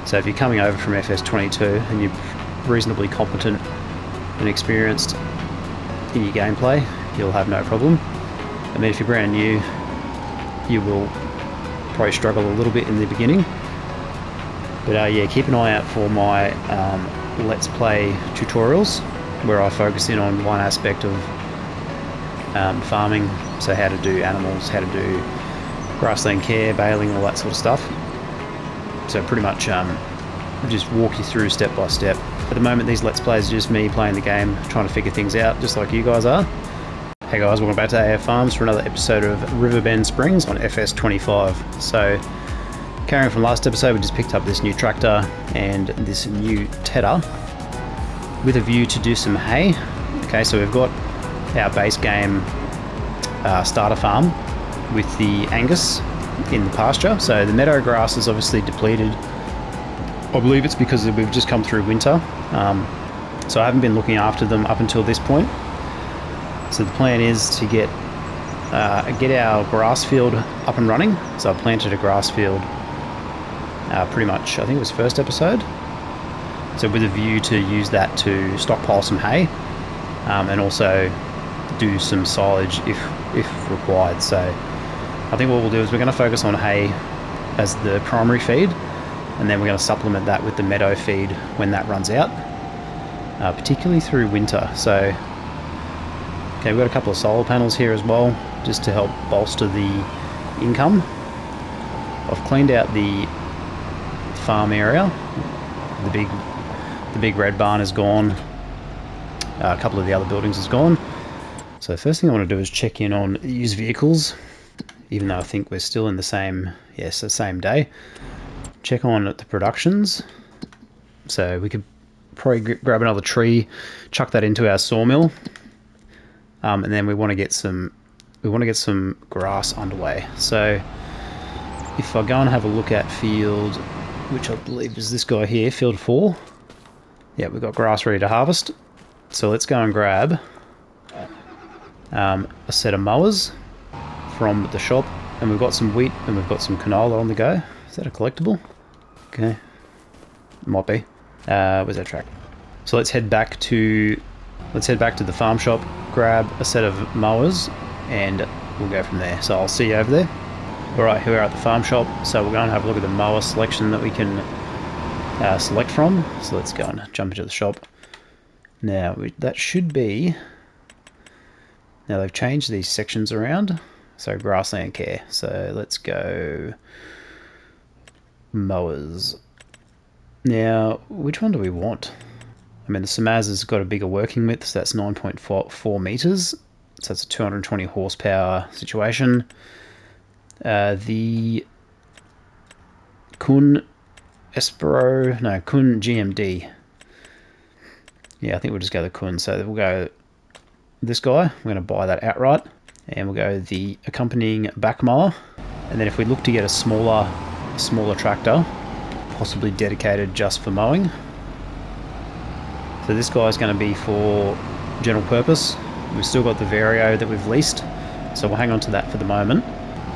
So if you're coming over from FS22 and you're reasonably competent and experienced in your gameplay, you'll have no problem. I mean, if you're brand new, you will probably struggle a little bit in the beginning. But yeah, keep an eye out for my Let's Play tutorials, where I focus in on one aspect of farming, so how to do animals, how to do grassland care, baling, all that sort of stuff. So pretty much just walk you through step by step. At the moment, these Let's Plays are just me playing the game, trying to figure things out, just like you guys are. Hey guys, welcome back to AF Farms for another episode of Riverbend Springs on FS25. So, carrying from last episode, we just picked up this new tractor and this new tedder with a view to do some hay. Okay, so we've got our base game starter farm with the Angus in the pasture. So the meadow grass is obviously depleted. I believe it's because we've just come through winter. So I haven't been looking after them up until this point. So the plan is to get our grass field up and running. So I planted a grass field pretty much, I think it was first episode. So with a view to use that to stockpile some hay and also do some silage if required. So I think what we'll do is we're going to focus on hay as the primary feed, and then we're going to supplement that with the meadow feed when that runs out, particularly through winter. So okay, we've got a couple of solar panels here as well, just to help bolster the income. I've cleaned out the farm area. The big red barn is gone. A couple of the other buildings is gone. So the first thing I want to do is check in on used vehicles, even though I think we're still in the same day. Check on the productions. So we could probably grab another tree, chuck that into our sawmill. And then we want to get some grass underway. So if I go and have a look at field, which I believe is this guy here, field 4. Yeah, we've got grass ready to harvest. So let's go and grab a set of mowers from the shop, and we've got some wheat and we've got some canola on the go. Is that a collectible? Okay, might be. Where's that track? So let's head back to the farm shop, grab a set of mowers, and we'll go from there. So I'll see you over there. Alright, here we are at the farm shop, so we're going to have a look at the mower selection that we can select from. So let's go and jump into the shop. Now, that should be... Now they've changed these sections around, so grassland care. So let's go mowers. Now, which one do we want? I mean, the Samaz has got a bigger working width, so that's 9.4 meters. So that's a 220 horsepower situation. The Kun GMD. Yeah, I think we'll just go the Kun. So we'll go this guy. We're going to buy that outright, and we'll go the accompanying back mower. And then if we look to get a smaller tractor, possibly dedicated just for mowing. So this guy is going to be for general purpose. We've still got the Vario that we've leased, so we'll hang on to that for the moment,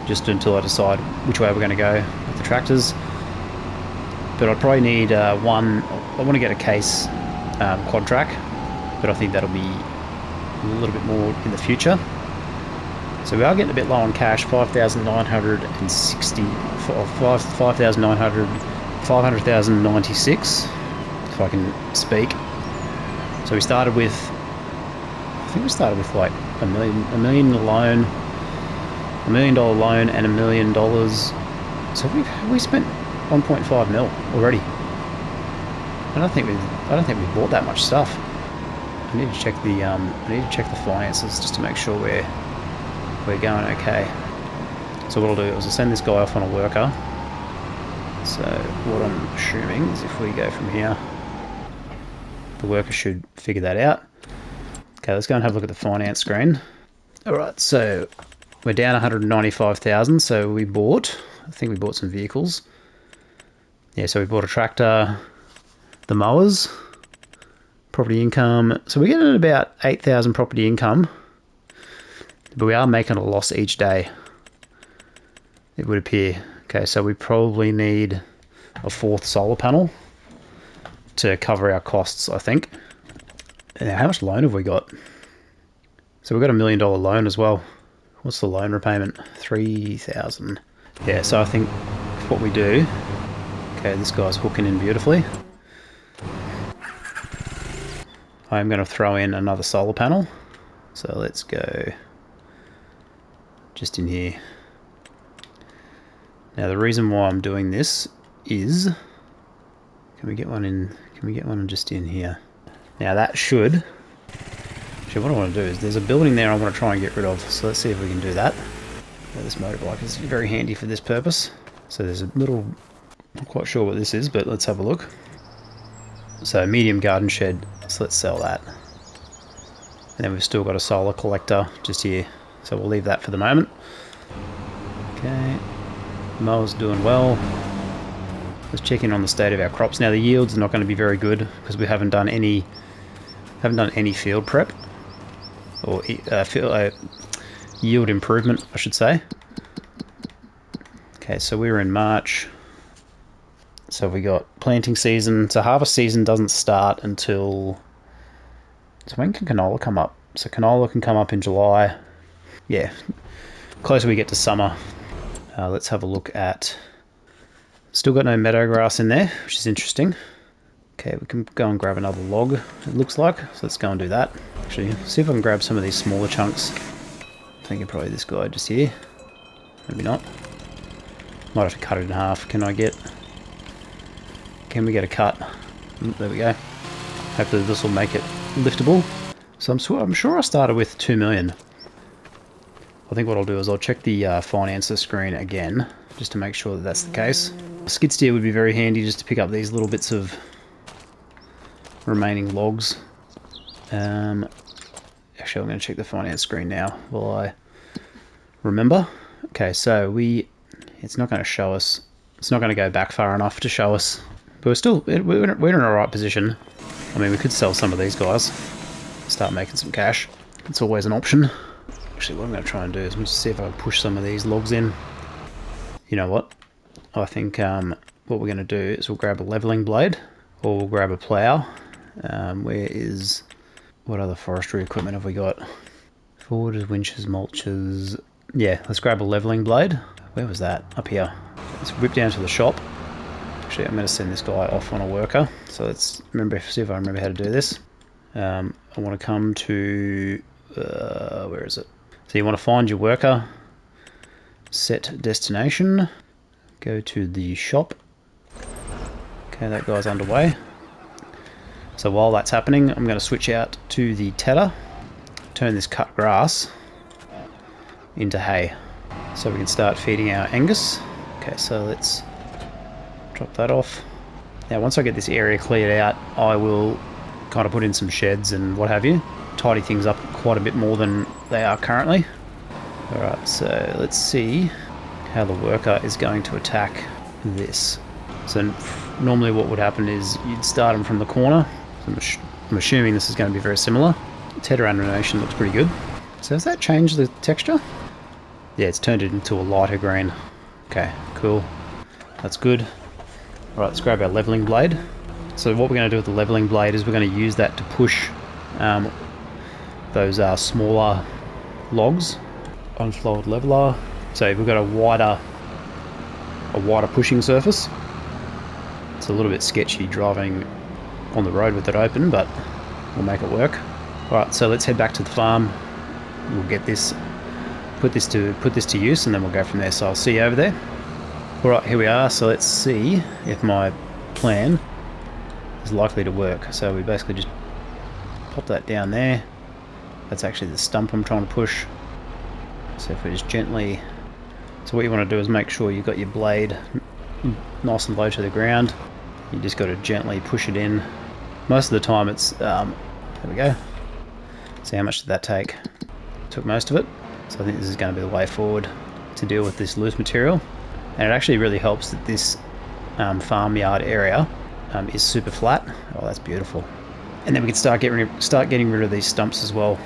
just until I decide which way we're going to go with the tractors. But I'd probably need one. I want to get a case quad track, but I think that'll be a little bit more in the future. So we are getting a bit low on cash, 5,960, 500,096, if I can speak. So we started with, I think we started with like a million loan, $1 million loan, and $1 million. So we spent 1.5 mil already. I don't think we bought that much stuff. I need to check the finances just to make sure we're going okay. So what I'll do is I'll send this guy off on a worker. So what I'm assuming is if we go from here, the worker should figure that out. Okay, let's go and have a look at the finance screen. Alright, so we're down 195,000, so I think we bought some vehicles. Yeah, so we bought a tractor, the mowers, property income. So we're getting about 8,000 property income, but we are making a loss each day, it would appear. Okay, so we probably need a 4th solar panel to cover our costs, I think. Now, how much loan have we got? So we've got $1 million loan as well. What's the loan repayment? 3,000. Yeah, so I think what we do... Okay, this guy's hooking in beautifully. I'm going to throw in another solar panel. So let's go just in here. Now the reason why I'm doing this is... Can we get one in? Can we get one just in here? Now that should... Actually, what I want to do is there's a building there I want to try and get rid of. So let's see if we can do that. Now, this motorbike is very handy for this purpose. So there's a little... Not quite sure what this is, but let's have a look. So medium garden shed. So let's sell that. And then we've still got a solar collector just here. So we'll leave that for the moment. Okay. Mower's doing well. Let's check in on the state of our crops. Now the yield's not going to be very good because we haven't done any field prep or yield improvement, I should say. Okay, so we were in March. So we got planting season. So harvest season doesn't start until... So when can canola come up? So canola can come up in July. Yeah, closer we get to summer. Let's have a look at... Still got no meadow grass in there, which is interesting. Okay, we can go and grab another log, it looks like. So let's go and do that. Actually, see if I can grab some of these smaller chunks. I'm thinking probably this guy just here. Maybe not. Might have to cut it in half. Can we get a cut? There we go. Hopefully this will make it liftable. So I'm sure I started with 2 million. I think what I'll do is I'll check the financer screen again, just to make sure that that's the case. A skid steer would be very handy just to pick up these little bits of remaining logs. Actually, I'm going to check the finance screen now while I remember. Okay, so it's not going to show us. It's not going to go back far enough to show us. But we're in a right position. I mean, we could sell some of these guys, start making some cash. It's always an option. Actually, what I'm going to try and do is I'm just see if I can push some of these logs in. You know what? I think what we're going to do is we'll grab a leveling blade, or we'll grab a plough. What other forestry equipment have we got? Forwarders, winches, mulches. Yeah, let's grab a leveling blade. Where was that? Up here. Let's whip down to the shop. Actually, I'm going to send this guy off on a worker. So let's see if I remember how to do this. I want to come to... where is it? So you want to find your worker, set destination, go to the shop. Okay, that guy's underway. So while that's happening, I'm going to switch out to the tedder, turn this cut grass into hay, so we can start feeding our Angus. Okay, so let's drop that off. Now once I get this area cleared out, I will kind of put in some sheds and what have you, tidy things up quite a bit more than they are currently. Alright, so let's see how the worker is going to attack this. So normally what would happen is you'd start them from the corner. So I'm assuming this is going to be very similar. Tedder animation looks pretty good. So has that changed the texture? Yeah, it's turned it into a lighter green. Okay, cool. That's good. Alright, let's grab our leveling blade. So what we're going to do with the leveling blade is we're going to use that to push those smaller logs. Unflowed leveler. So we've got a wider pushing surface. It's a little bit sketchy driving on the road with it open, but we'll make it work. Alright, so let's head back to the farm. We'll get this, put this to use, and then we'll go from there. So I'll see you over there. Alright, here we are. So let's see if my plan is likely to work. So we basically just pop that down there. That's actually the stump I'm trying to push. So if we just gently... So what you want to do is make sure you've got your blade nice and low to the ground. You just got to gently push it in. Most of the time it's... there we go. See how much did that take? Took most of it. So I think this is going to be the way forward to deal with this loose material. And it actually really helps that this farmyard area is super flat. Oh, that's beautiful. And then we can start getting rid of these stumps as well.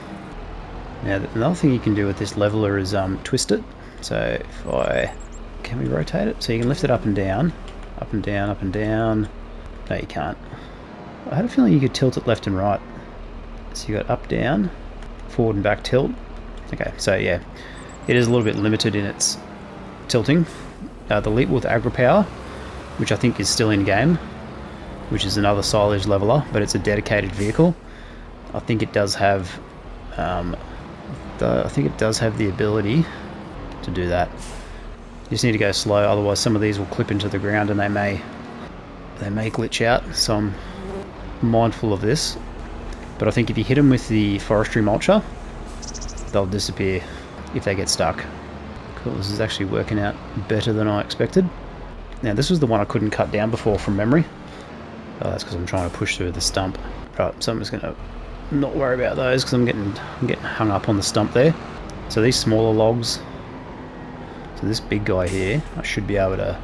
Now, another thing you can do with this leveler is twist it. So if can we rotate it? So you can lift it up and down. Up and down, up and down. No, you can't. I had a feeling you could tilt it left and right. So you got up, down, forward and back tilt. Okay, so yeah, it is a little bit limited in its tilting. The leap with agri power, which I think is still in game, which is another silage leveler, but it's a dedicated vehicle. I think it does have, the ability to do that. You just need to go slow, otherwise some of these will clip into the ground and they may glitch out. So I'm mindful of this. But I think if you hit them with the forestry mulcher, they'll disappear if they get stuck. Cool, this is actually working out better than I expected. Now this was the one I couldn't cut down before from memory. Oh, that's because I'm trying to push through the stump. Right, so I'm just going to not worry about those because I'm getting hung up on the stump there. So these smaller logs, so this big guy here, I should be able to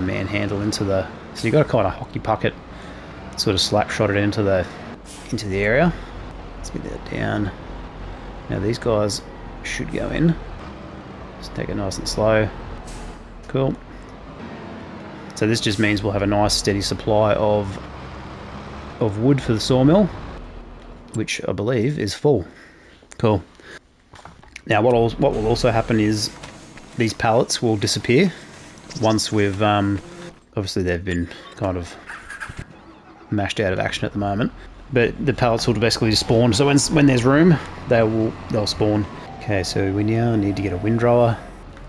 manhandle into the. So you got to kind of hockey puck it, sort of slap shot it into the area. Let's get that down. Now these guys should go in. Just take it nice and slow. Cool. So this just means we'll have a nice steady supply of wood for the sawmill, which I believe is full. Cool. Now what will also happen is these pallets will disappear once we've obviously they've been kind of mashed out of action at the moment, but the pallets will basically just spawn. So when there's room, they'll spawn. Okay, so we now need to get a windrower.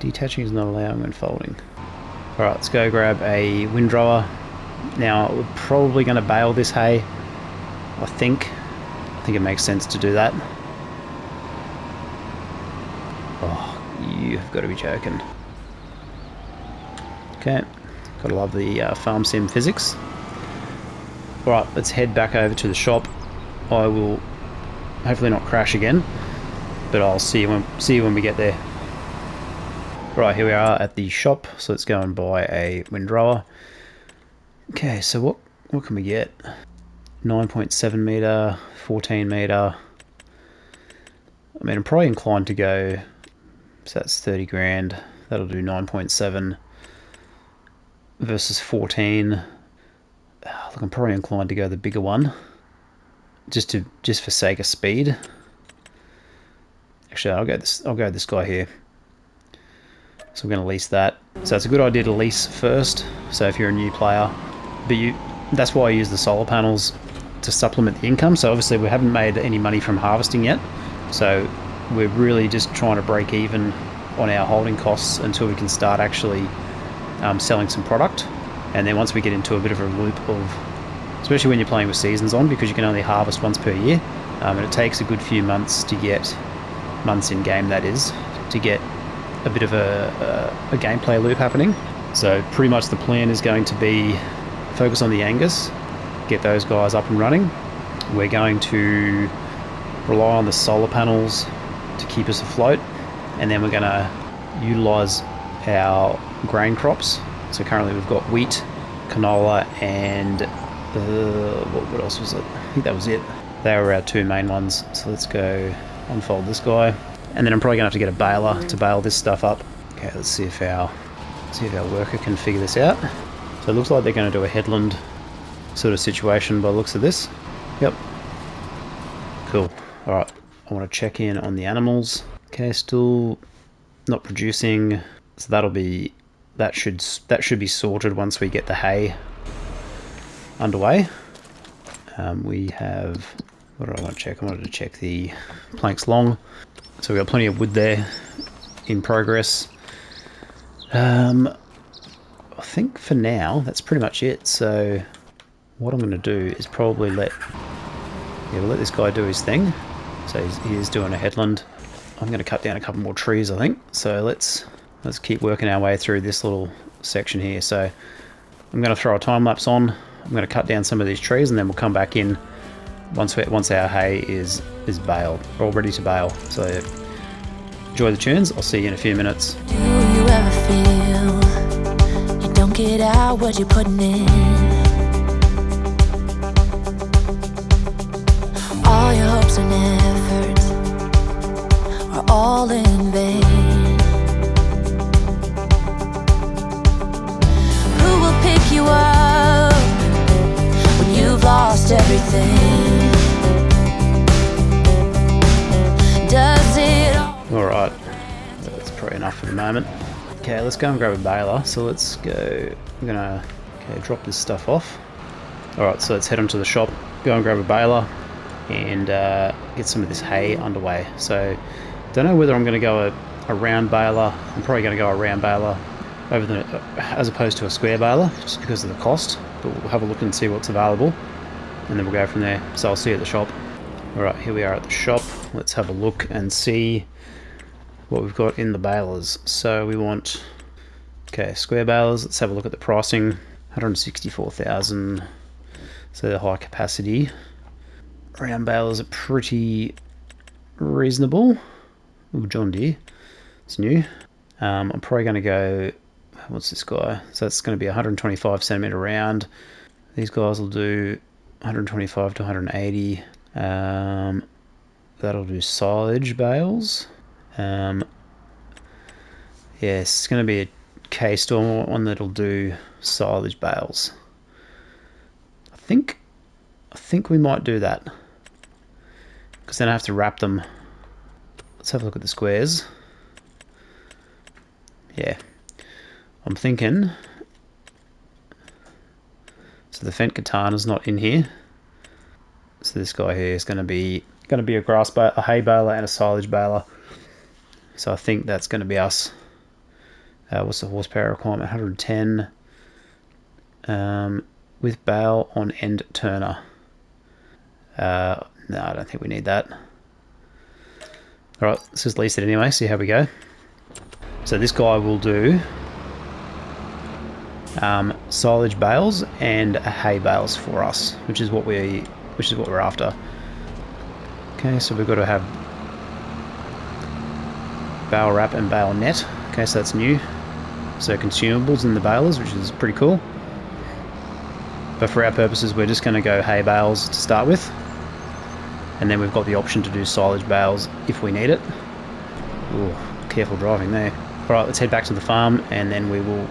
Detaching is not allowed when folding. Alright, let's go grab a windrower. Now we're probably going to bale this hay. I think it makes sense to do that. Oh, you've got to be joking. Okay, gotta love the farm sim physics. Alright, let's head back over to the shop. I will hopefully not crash again, but I'll see you when we get there. Right, here we are at the shop, so let's go and buy a windrower. Okay, so what can we get? 9.7 meter, 14 meter. I mean, I'm probably inclined to go, so that's 30 grand. That'll do 9.7 versus 14. Look, I'm probably inclined to go the bigger one, just for sake of speed. Actually, I'll go this guy here. So we're going to lease that. So it's a good idea to lease first. So if you're a new player, but that's why I use the solar panels to supplement the income. So obviously we haven't made any money from harvesting yet. So we're really just trying to break even on our holding costs until we can start actually selling some product. And then once we get into a bit of a loop of, especially when you're playing with seasons on, because you can only harvest once per year, and it takes a good few months in game, that is, to get a bit of a gameplay loop happening. So pretty much the plan is going to be focus on the Angus, get those guys up and running. We're going to rely on the solar panels to keep us afloat, and then we're going to utilize our grain crops. So currently we've got wheat, canola, and what else was it? I think that was it. They were our two main ones. So let's go unfold this guy. And then I'm probably going to have to get a baler to bale this stuff up. Okay, let's see if our worker can figure this out. So it looks like they're going to do a headland sort of situation by the looks of this. Yep. Cool. Alright, I want to check in on the animals. Okay, still not producing. So that should be sorted once we get the hay underway. We have, what do I want to check? I wanted to check the planks long. So we've got plenty of wood there in progress. I think for now that's pretty much it. So what I'm going to do is probably we'll let this guy do his thing. So he is doing a headland. I'm going to cut down a couple more trees, I think. So let's keep working our way through this little section here. So I'm going to throw a time lapse on. I'm going to cut down some of these trees, and then we'll come back in once our hay is baled or ready to bale. So enjoy the tunes. I'll see you in a few minutes. Do you ever feel you don't get out what you're putting in? All your hopes and efforts are all in vain. Who will pick you everything. Does it all? Alright, that's probably enough for the moment. Okay, let's go and grab a baler. So let's go, I'm gonna drop this stuff off. Alright, so let's head onto the shop, go and grab a baler, and get some of this hay underway. So, don't know whether I'm going to go a round baler. I'm probably going to go a round baler as opposed to a square baler, just because of the cost. But we'll have a look and see what's available, and then we'll go from there. So I'll see you at the shop. Alright, here we are at the shop. Let's have a look and see what we've got in the balers. So we want, square balers. Let's have a look at the pricing. 164,000. So the high capacity. Round balers are pretty reasonable. Ooh, John Deere. It's new. I'm probably going to go, what's this guy? So that's going to be 125 centimeter round. These guys will do 125 to 180. That'll do silage bales. Yes, it's going to be a K-Storm one that'll do silage bales. I think we might do that, because then I have to wrap them. Let's have a look at the squares. Yeah, I'm thinking. So the Fendt Katana's not in here. So this guy here is going to be a grass baler, a hay baler, and a silage baler. So I think that's going to be us. What's the horsepower requirement? 110. With Bale on end turner. No, I don't think we need that. Alright, let's just lease it anyway, see how we go. So this guy will do silage bales and hay bales for us, which is what we're after. Okay, so we've got to have bale wrap and bale net. Okay, so that's new. So consumables in the balers, which is pretty cool. But for our purposes, we're just going to go hay bales to start with. And then we've got the option to do silage bales if we need it. Ooh, careful driving there. Alright, let's head back to the farm and then we will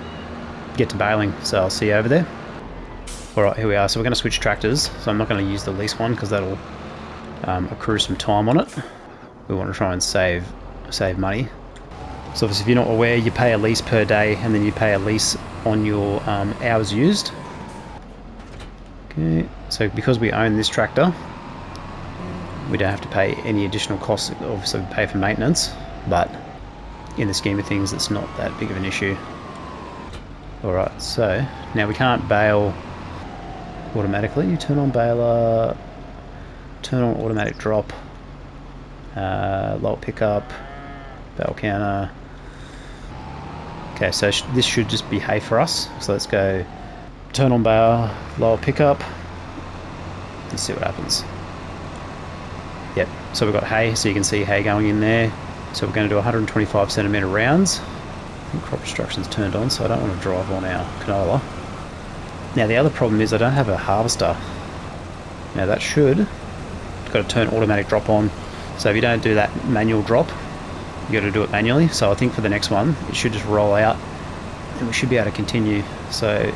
get to baling. So I'll see you over there. Alright, here we are. So we're going to switch tractors. So I'm not going to use the lease one because that'll accrue some time on it. We want to try and save money. So obviously if you're not aware, you pay a lease per day and then you pay a lease on your hours used. Okay, so because we own this tractor, we don't have to pay any additional costs. Obviously we pay for maintenance, but in the scheme of things it's not that big of an issue. Alright, so now we can't bale automatically. Turn on baler, turn on automatic drop, lower pickup, bale counter. Okay, so this should just be hay for us. So let's go turn on baler, lower pickup, and see what happens. Yep, so we've got hay, so you can see hay going in there. So we're going to do 125 centimeter rounds. I think crop instruction's turned on, so I don't want to drive on our canola. Now the other problem is I don't have a harvester. Now that should, got to turn automatic drop on. So if you don't do that manual drop, you got to do it manually. So I think for the next one, it should just roll out and we should be able to continue. So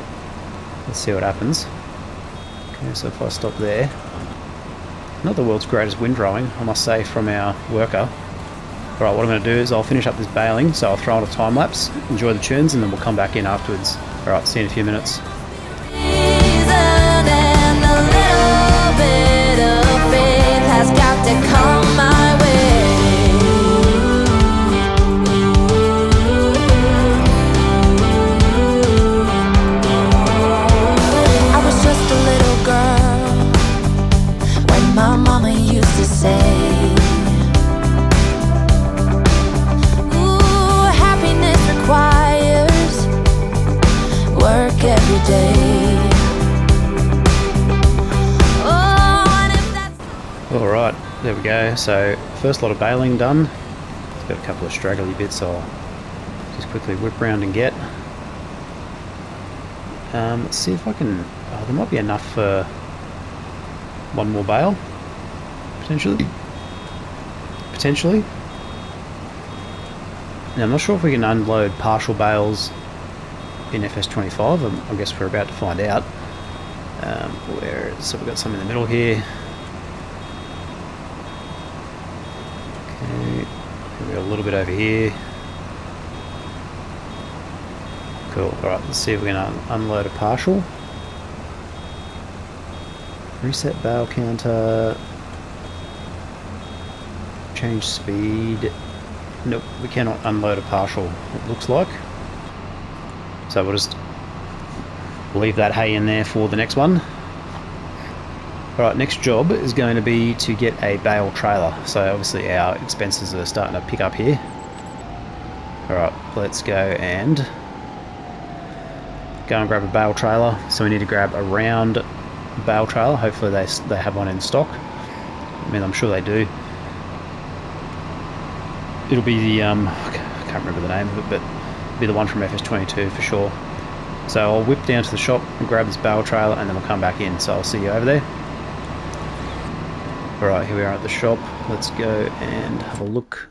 let's see what happens. Okay, so if I stop there, not the world's greatest windrowing, I must say, from our worker. Alright, what I'm going to do is I'll finish up this baling, so I'll throw on a time lapse, enjoy the tunes, and then we'll come back in afterwards. Alright, see you in a few minutes. And a little bit of faith has got to come my way. I was just a little girl when my mama used to say, ooh, happiness requires work every day. Alright, there we go. So first lot of baling done. It's got a couple of straggly bits I'll just quickly whip around and get. Let's see if I can... Oh, there might be enough for one more bale, potentially. Now I'm not sure if we can unload partial bales in FS25. I guess we're about to find out. So we've got some in the middle here. Okay, we've got a little bit over here. Cool. Alright, let's see if we can unload a partial. Reset bale counter. Change speed. Nope, we cannot unload a partial, it looks like. So we'll just leave that hay in there for the next one. Alright, next job is going to be to get a bale trailer. So obviously our expenses are starting to pick up here. Alright, let's go and grab a bale trailer. So we need to grab a round bale trailer. Hopefully they have one in stock. I mean, I'm sure they do. It'll be the, I can't remember the name of it, but it'll be the one from FS22 for sure. So I'll whip down to the shop and grab this bale trailer and then we'll come back in. So I'll see you over there. Alright, here we are at the shop. Let's go and have a look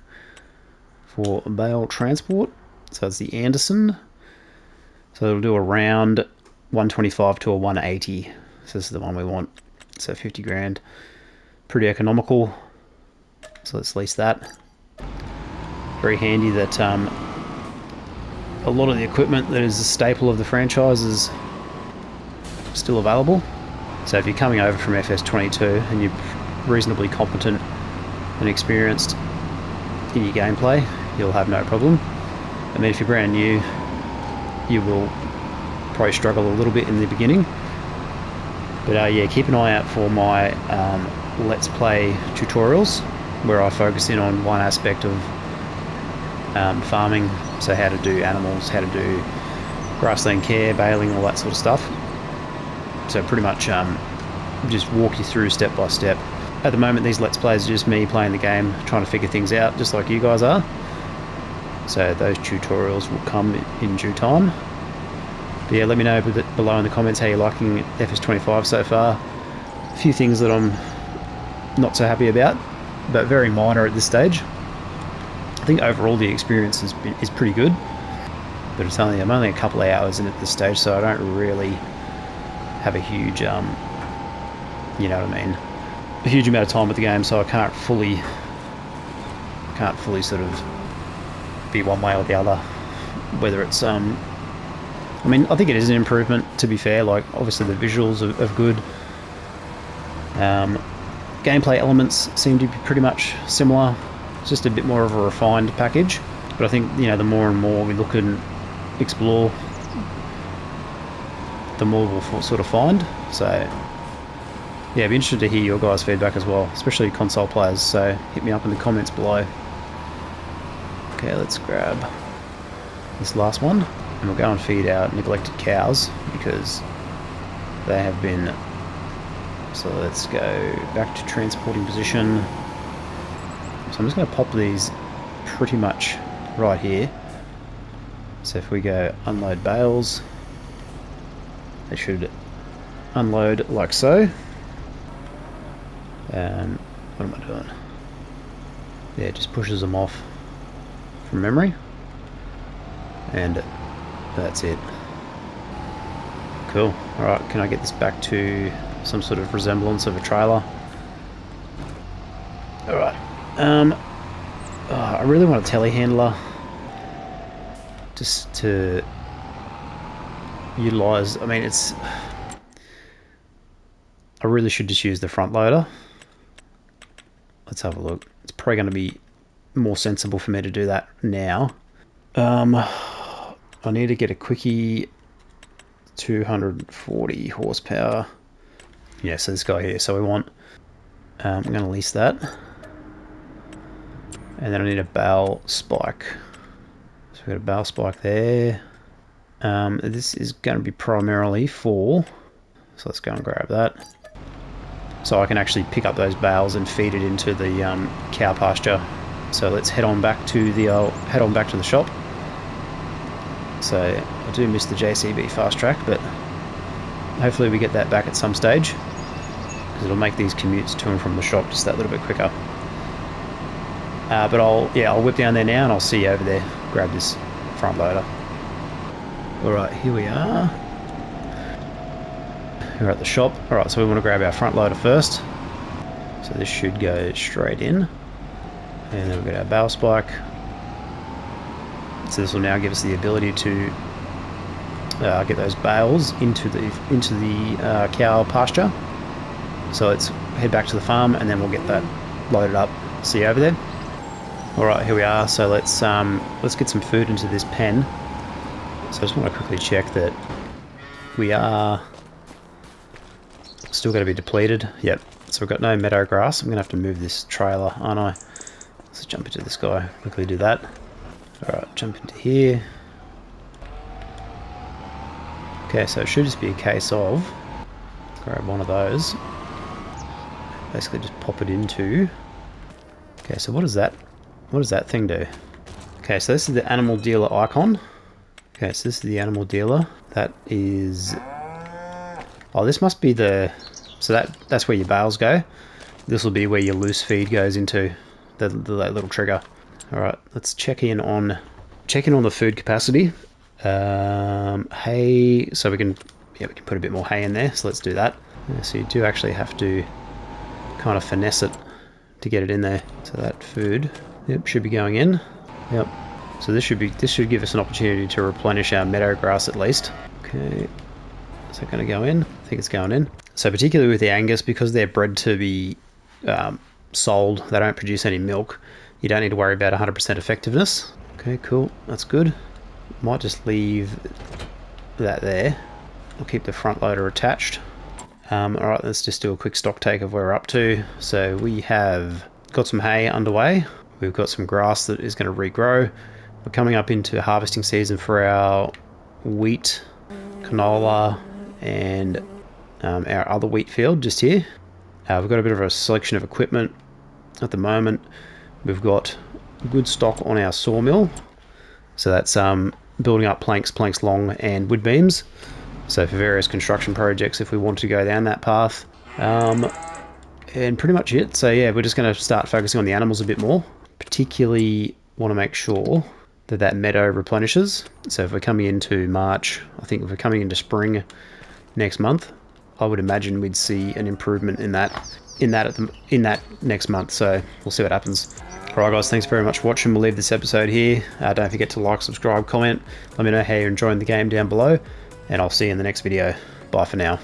for bale transport. So it's the Anderson. So it'll do a round 125 to a 180. So this is the one we want. So 50 grand. Pretty economical. So let's lease that. Very handy that a lot of the equipment that is a staple of the franchise is still available. So if you're coming over from FS22 and you're reasonably competent and experienced in your gameplay, you'll have no problem. I mean, if you're brand new, you will probably struggle a little bit in the beginning. But yeah, keep an eye out for my Let's Play tutorials, where I focus in on one aspect of farming, so how to do animals, how to do grassland care, baling, all that sort of stuff. So pretty much just walk you through step by step. At the moment, these Let's Plays are just me playing the game, trying to figure things out, just like you guys are. So those tutorials will come in due time. But yeah, let me know below in the comments how you're liking FS25 so far. A few things that I'm not so happy about, but very minor at this stage. I think overall the experience is pretty good, but I'm only a couple of hours in at this stage, so I don't really have a huge, you know what I mean, a huge amount of time with the game, so I can't fully sort of be one way or the other. Whether it's, I mean, I think it is an improvement, to be fair. Like, obviously the visuals are good. Gameplay elements seem to be pretty much similar. It's just a bit more of a refined package. But I think, you know, the more and more we look and explore, the more we'll sort of find. So yeah, I'd be interested to hear your guys' feedback as well, especially console players, so hit me up in the comments below. Okay, let's grab this last one, and we'll go and feed our neglected cows, because they have been... So let's go back to transporting position. So I'm just going to pop these pretty much right here. So if we go unload bales, they should unload like so. What am I doing? Yeah, it just pushes them off from memory, and that's it. Cool. Alright, can I get this back to some sort of resemblance of a trailer? Alright. I really want a telehandler just to utilise. I mean, I really should just use the front loader. Let's have a look. It's probably going to be more sensible for me to do that now. I need to get a quickie, 240 horsepower. Yeah, so this guy here. So we want, I'm going to lease that. And then I need a bale spike. So we've got a bale spike there. This is going to be primarily for, so let's go and grab that. So I can actually pick up those bales and feed it into the cow pasture. So let's head on back to the shop. So I do miss the JCB fast track, but hopefully we get that back at some stage, because it'll make these commutes to and from the shop just that little bit quicker. But I'll whip down there now and I'll see you over there. Grab this front loader. Alright, here we are. We're at the shop. Alright, so we want to grab our front loader first. So this should go straight in. And then we've got our bale spike. So this will now give us the ability to get those bales into the cow pasture. So let's head back to the farm and then we'll get that loaded up. See you over there. Alright, here we are. So let's get some food into this pen. So I just want to quickly check that we are still going to be depleted. Yep. So we've got no meadow grass. I'm going to have to move this trailer, aren't I? Let's jump into this guy. Quickly do that. Alright, jump into here. Okay, so it should just be a case of grab one of those. Basically just pop it into. Okay, so what is that? What does that thing do? Okay, so this is the animal dealer icon. Okay, so this is the animal dealer. That is... Oh, this must be the... So that's where your bales go. This will be where your loose feed goes into that little trigger. Alright, let's check in on the food capacity. Hay, so we can put a bit more hay in there, so let's do that. So you do actually have to kind of finesse it to get it in there. So that food, yep, should be going in. Yep. So this should give us an opportunity to replenish our meadow grass at least. Okay. Is that going to go in? I think it's going in. So particularly with the Angus, because they're bred to be sold, they don't produce any milk. You don't need to worry about 100% effectiveness. Okay, cool. That's good. Might just leave that there. I'll keep the front loader attached. Alright, let's just do a quick stock take of where we're up to. So we have got some hay underway. We've got some grass that is going to regrow. We're coming up into harvesting season for our wheat, canola, and our other wheat field just here. We've got a bit of a selection of equipment at the moment. We've got good stock on our sawmill. So that's building up planks long, and wood beams. So for various construction projects, if we want to go down that path. And pretty much it. So yeah, we're just going to start focusing on the animals a bit more. Particularly want to make sure that meadow replenishes. So if we're coming into March, I think if we're coming into spring next month, I would imagine we'd see an improvement in that next month. So we'll see what happens. Alright guys, thanks very much for watching. We'll leave this episode here. Don't forget to like, subscribe, comment. Let me know how you're enjoying the game down below. And I'll see you in the next video. Bye for now.